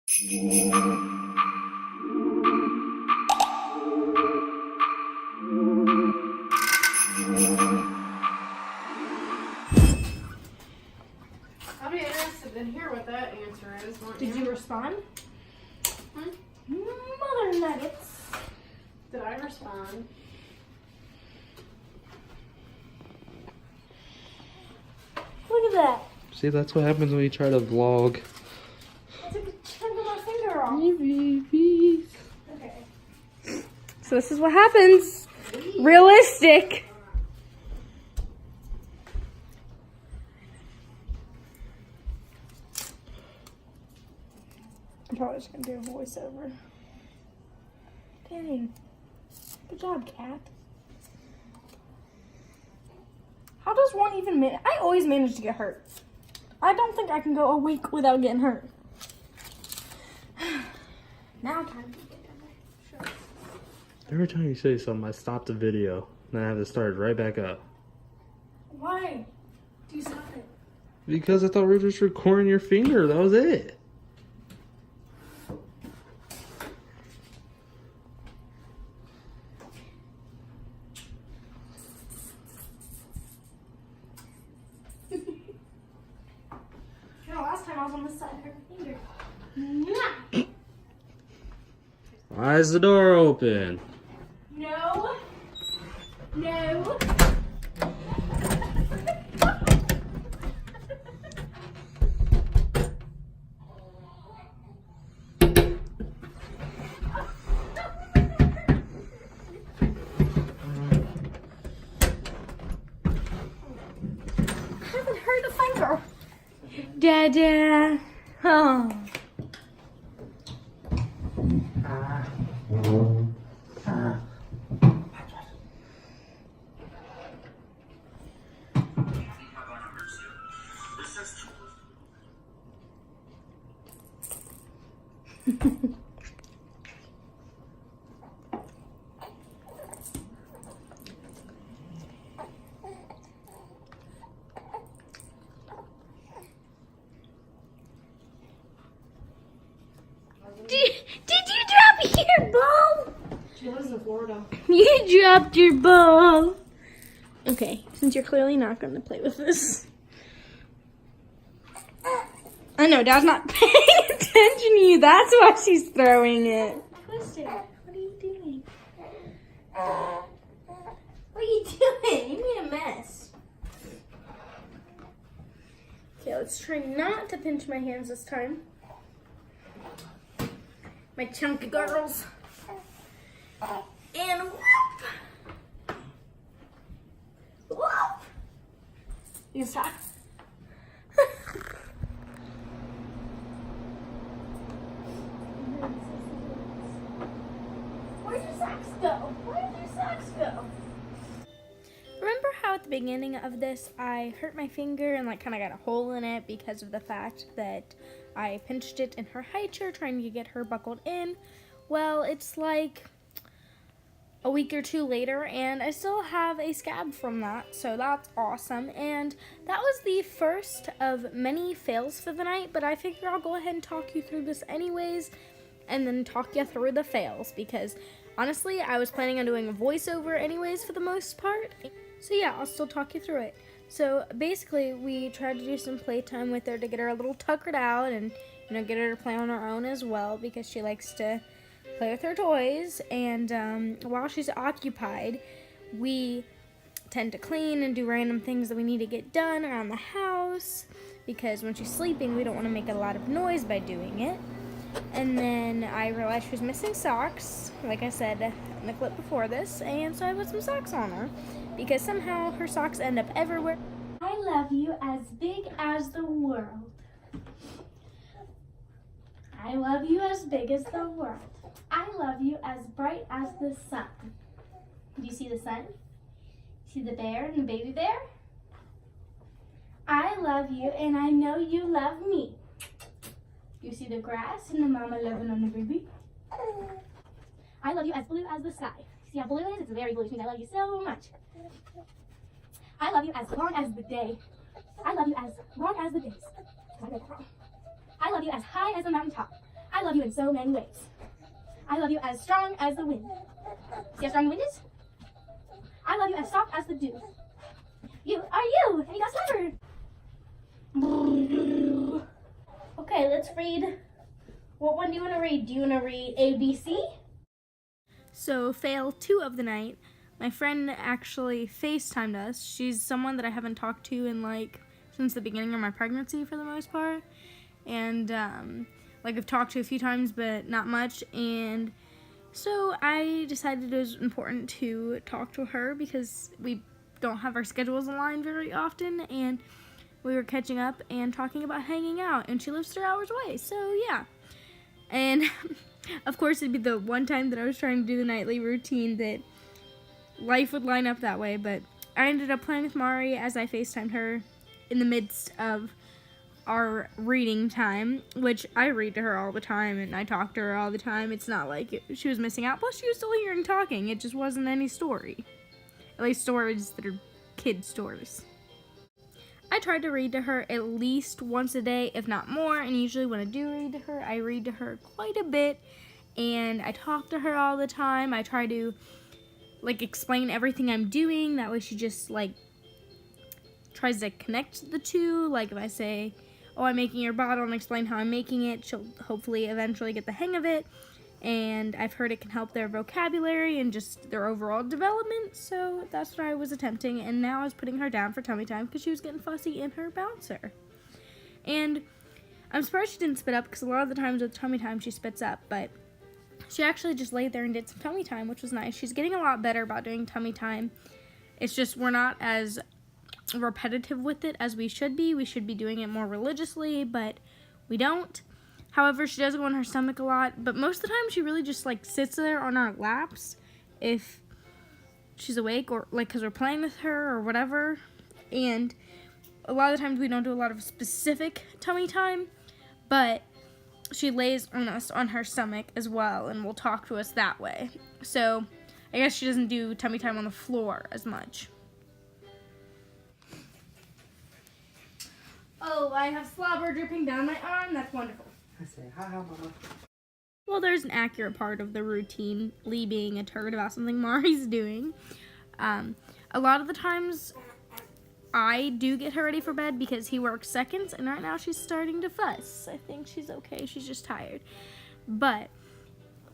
I'll be interested to hear what that answer is. Did you respond? Mother nuggets. Did I respond? Look at that. See, that's what happens when you try to vlog. I took a chunk of my finger off. Hey, babies. Okay. So this is what happens. Realistic. I'm probably just gonna do a voiceover. Dang. Good job, Kat. How does one even manage? I always manage to get hurt. I don't think I can go a week without getting hurt. Now I'm trying to get sure. Every time you say something, I stop the video. Then I have to start right back up. Why? Do you stop it? Because I thought we were just recording your finger. That was it. Last time I was on this side of her finger. Why is the door open? No. No. I haven't hurt a finger. Dada. Oh. Did you drop your ball? She lives in Florida. You dropped your ball. Okay, since you're clearly not going to play with this. I know, Dad's not paying attention to you. That's why she's throwing it. Twister, what are you doing? What are you doing? You made a mess. Okay, let's try not to pinch my hands this time. My chunky girls. And whoop! Whoop! You can stop. Where'd your socks go? Where'd your socks go? Remember how at the beginning of this I hurt my finger and like kind of got a hole in it because of the fact that I pinched it in her high chair trying to get her buckled in? Well, it's like a week or two later and I still have a scab from that, so that's awesome. And that was the first of many fails for the night, but I figure I'll go ahead and talk you through this anyways and then talk you through the fails because honestly I was planning on doing a voiceover anyways for the most part. So yeah, I'll still talk you through it. So basically we tried to do some playtime with her to get her a little tuckered out and get her to play on her own as well because she likes to play with her toys. And while she's occupied, we tend to clean and do random things that we need to get done around the house because when she's sleeping we don't want to make a lot of noise by doing it. And then I realized she was missing socks, like I said in the clip before this, and so I put some socks on her because somehow her socks end up everywhere. I love you as big as the world. I love you as big as the world. I love you as bright as the sun. Do you see the sun? See the bear and the baby bear? I love you and I know you love me. You see the grass and the mama loving on the baby? I love you as blue as the sky. See how blue it is? It's very blue, which means I love you so much. I love you as long as the day. I love you as long as the days. I love you as high as the mountaintop. I in so many ways. I love you as strong as the wind. See how strong the wind is? I love you as soft as the dew. You are you, and you got slivered. Okay, let's read. What one do you want to read? Do you want to read A, B, C? So, fail 2 of the night. My friend actually FaceTimed us. She's someone that I haven't talked to in since the beginning of my pregnancy for the most part. And I've talked to a few times, but not much. And so I decided it was important to talk to her because we don't have our schedules aligned very often, and we were catching up and talking about hanging out, and she lives 3 hours away, so yeah. And of course it'd be the one time that I was trying to do the nightly routine that life would line up that way, but I ended up playing with Mari as I FaceTimed her in the midst of our reading time, which I read to her all the time and I talk to her all the time. It's not like she was missing out, plus she was still hearing talking. It just wasn't any story. At least stories that are kid stories. I try to read to her at least once a day, if not more, and usually when I do read to her, I read to her quite a bit, and I talk to her all the time. I try to explain everything I'm doing, that way she just tries to connect the two. If I say, oh, I'm making your bottle, and explain how I'm making it, she'll hopefully eventually get the hang of it. And I've heard it can help their vocabulary and just their overall development, so that's what I was attempting. And now I was putting her down for tummy time because she was getting fussy in her bouncer. And I'm surprised she didn't spit up, because a lot of the times with tummy time she spits up, but she actually just laid there and did some tummy time, which was nice. She's getting a lot better about doing tummy time. It's just we're not as repetitive with it as we should be. We should be doing it more religiously, but we don't. However, she does go on her stomach a lot, but most of the time she really just sits there on our laps if she's awake, or because we're playing with her or whatever. And a lot of the times we don't do a lot of specific tummy time, but she lays on us on her stomach as well and will talk to us that way. So I guess she doesn't do tummy time on the floor as much. Oh, I have slobber dripping down my arm. That's wonderful. I say, hi, Mama. Well, there's an accurate part of the routine, Lee being a turd about something Mari's doing. A lot of the times, I do get her ready for bed because he works seconds, and right now she's starting to fuss. I think she's okay, she's just tired. But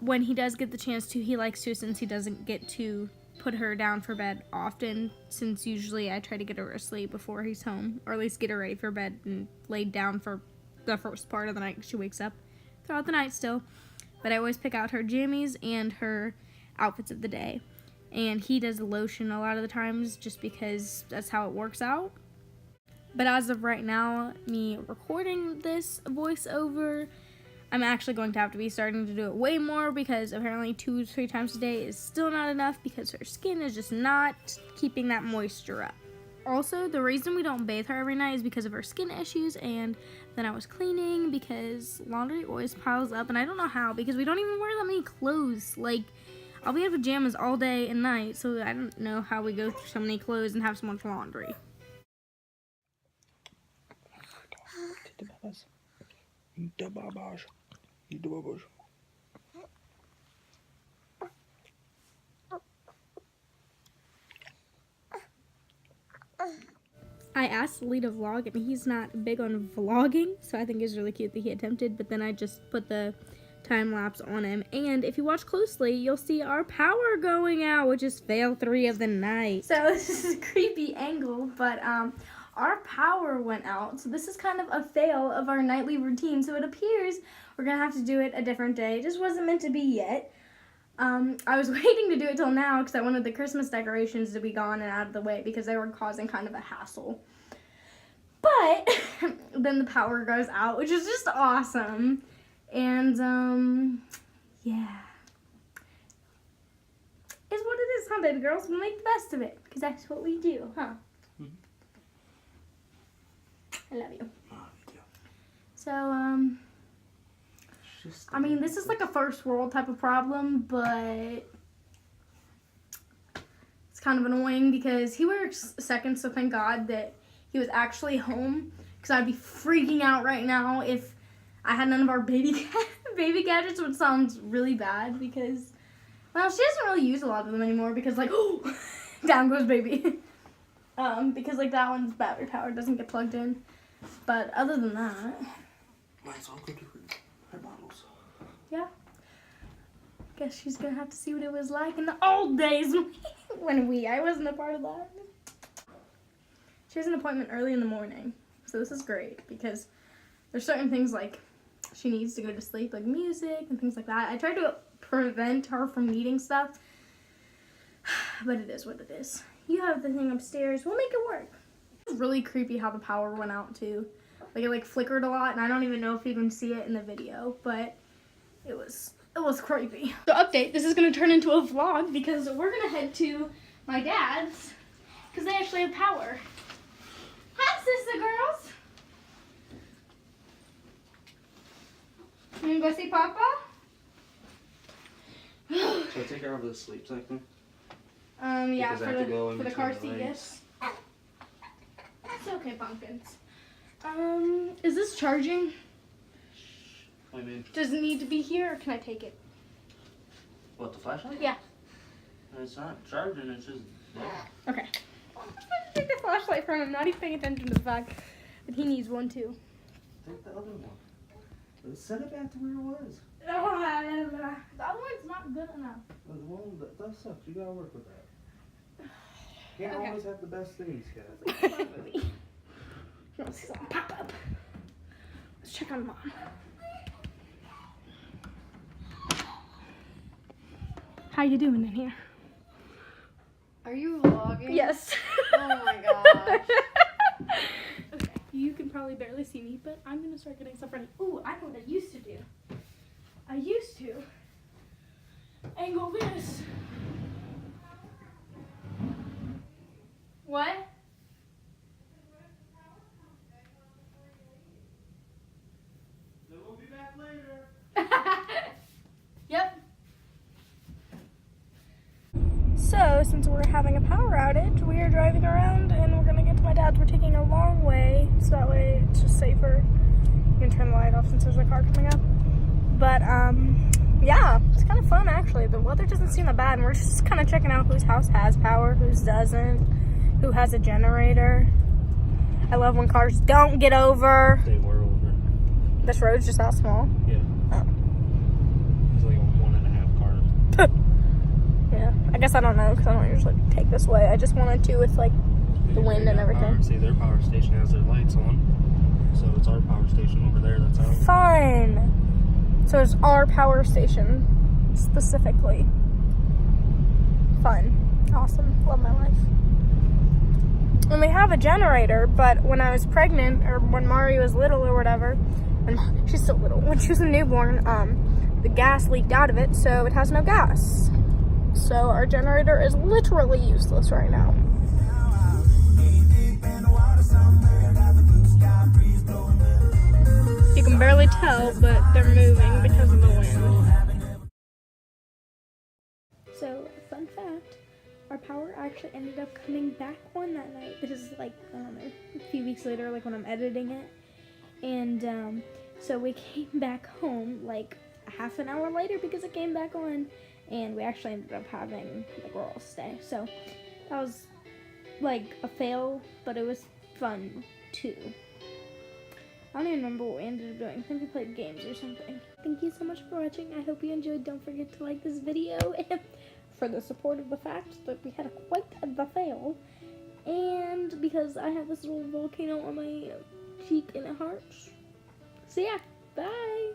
when he does get the chance to, he likes to, since he doesn't get to put her down for bed often, since usually I try to get her asleep before he's home, or at least get her ready for bed and laid down for the first part of the night. She wakes up throughout the night still, but I always pick out her jammies and her outfits of the day, and he does the lotion a lot of the times just because that's how it works out. But as of right now, me recording this voiceover, I'm actually going to have to be starting to do it way more, because apparently 2-3 times a day is still not enough because her skin is just not keeping that moisture up. Also, the reason we don't bathe her every night is because of her skin issues, and then I was cleaning because laundry always piles up, and I don't know how, because we don't even wear that many clothes. I'll be in pajamas all day and night, so I don't know how we go through so many clothes and have so much laundry. I asked Lee to vlog, and he's not big on vlogging, so I think it's really cute that he attempted, but then I just put the time lapse on him. And if you watch closely, you'll see our power going out, which is fail 3 of the night. So this is a creepy angle, but our power went out, so this is kind of a fail of our nightly routine. So it appears we're gonna have to do it a different day. It just wasn't meant to be yet. I was waiting to do it till now because I wanted the Christmas decorations to be gone and out of the way because they were causing kind of a hassle. But then the power goes out, which is just awesome. And yeah. It's what it is, huh, baby girls? We'll make the best of it because that's what we do, huh? Mm-hmm. I love you. So, I mean, this is like a first world type of problem, but it's kind of annoying because he works second, so thank God that he was actually home, because I'd be freaking out right now if I had none of our baby baby gadgets, which sounds really bad because, well, she doesn't really use a lot of them anymore because, like, oh, down goes baby. Because, like, that one's battery powered, doesn't get plugged in. But other than that, Mine's all good her bottles. yeah. Guess she's gonna have to see what it was like in the old days when I wasn't a part of that. She has an appointment early in the morning, so this is great because there's certain things like she needs to go to sleep, like music and things like that. I tried to prevent her from needing stuff, but it is what it is. You have the thing upstairs. We'll make it work. It's really creepy how the power went out too. Like it like flickered a lot, and I don't even know if you can see it in the video, but it was creepy. So update, this is gonna turn into a vlog because we're gonna head to my dad's because they actually have power. Hi, sister girls. You gonna go see Papa? Should I take her over to the sleep section? Yeah, Because I have to go in for the car between seat, the yes. It's okay, pumpkins. Is this charging? I mean, Does it need to be here, or can I take it? what, the flashlight? Yeah. It's not charging, it's just there. Okay. I'm gonna take the flashlight from him, not even paying attention to the fact that he needs one too. Take the other one. Let's send it back to where it was. The other one's not good enough. The one that sucks. You gotta work with that. You can't Okay. always have the best things, guys. You want to see something pop up? Let's check on Mom. How you doing in here? Are you vlogging? Yes. Oh my gosh. Okay, you can probably barely see me, but I'm gonna start getting stuff ready. Ooh, I know what I used to do. I used to angle this. What? We'll be back later. Yep. So, since we're having a power outage, we are driving around and we're gonna get to my dad's. We're taking a long way, so that way it's just safer. You can turn the light off since there's a car coming up. But, yeah, it's kind of fun actually. The weather doesn't seem that bad, and we're just kind of checking out whose house has power, whose doesn't, who has a generator. I love when cars don't get over. They were over. This road's just that small. Yeah. Oh. It's like a 1.5 car. Yeah, I guess I don't know because I don't usually take this way. I just wanted to with like the wind and everything. See, their power station has their lights on. So it's our power station over there that's out. Fun. So it's our power station specifically. Fun. Awesome. Love my life. And we have a generator, but when I was pregnant or when Mari was little or whatever, and she's still little, when she was a newborn, the gas leaked out of it, so it has no gas. So our generator is literally useless right now. You can barely tell, but they're moving because of the wind. So, fun fact, our power actually ended up coming back on that night. This is like, I don't know, a few weeks later, like when I'm editing it. And so we came back home like a half an hour later because it came back on. And we actually ended up having the girls stay. So that was like a fail, but it was fun too. I don't even remember what we ended up doing. I think we played games or something. Thank you so much for watching. I hope you enjoyed. Don't forget to like this video for the support of the fact that we had quite the fail. And because I have this little volcano on my cheek and it hurts. So yeah, bye.